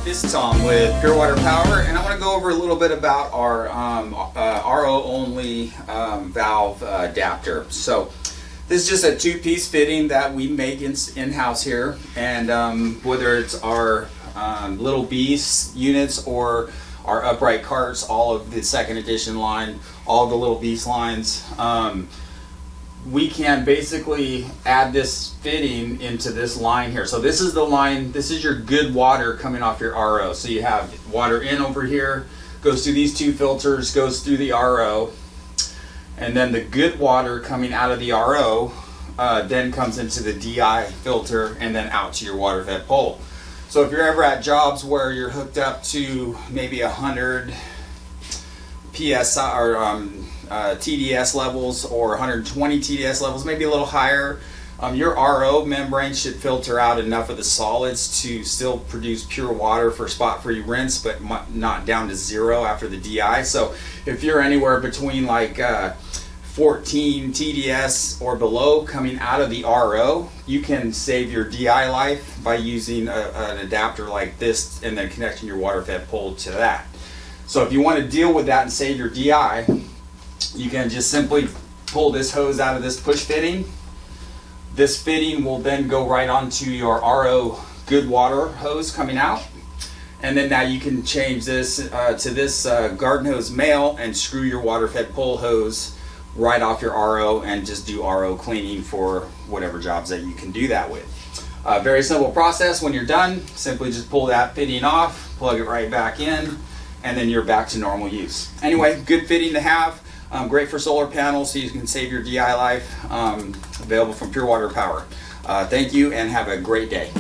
This is Tom with Pure Water Power, and I want to go over a little bit about our RO only valve adapter. So this is just a two-piece fitting that we make in-house here, and whether it's our Little Beast units or our upright carts, all of the second edition line, all the Little Beast lines, we can basically add this fitting into this line here. So this is the line, this is your good water coming off your RO. So you have water in over here, goes through these two filters, goes through the RO, and then the good water coming out of the RO then comes into the DI filter and then out to your water fed pole. So if you're ever at jobs where you're hooked up to maybe 100 PSI or TDS levels or 120 TDS levels, maybe a little higher, your RO membrane should filter out enough of the solids to still produce pure water for spot-free rinse, but not down to zero after the DI. So if you're anywhere between like 14 TDS or below coming out of the RO, you can save your DI life by using an adapter like this and then connecting your water fed pole to that. So if you want to deal with that and save your DI, you can just simply pull this hose out of this push fitting. This fitting will then go right onto your RO good water hose coming out. And then now you can change this to this garden hose male and screw your water fed pole hose right off your RO and just do RO cleaning for whatever jobs that you can do that with. Very simple process. When you're done, simply just pull that fitting off, plug it right back in, and then you're back to normal use. Anyway, good fitting to have. Great for solar panels so you can save your DI life. Available from Pure Water Power. Thank you and have a great day.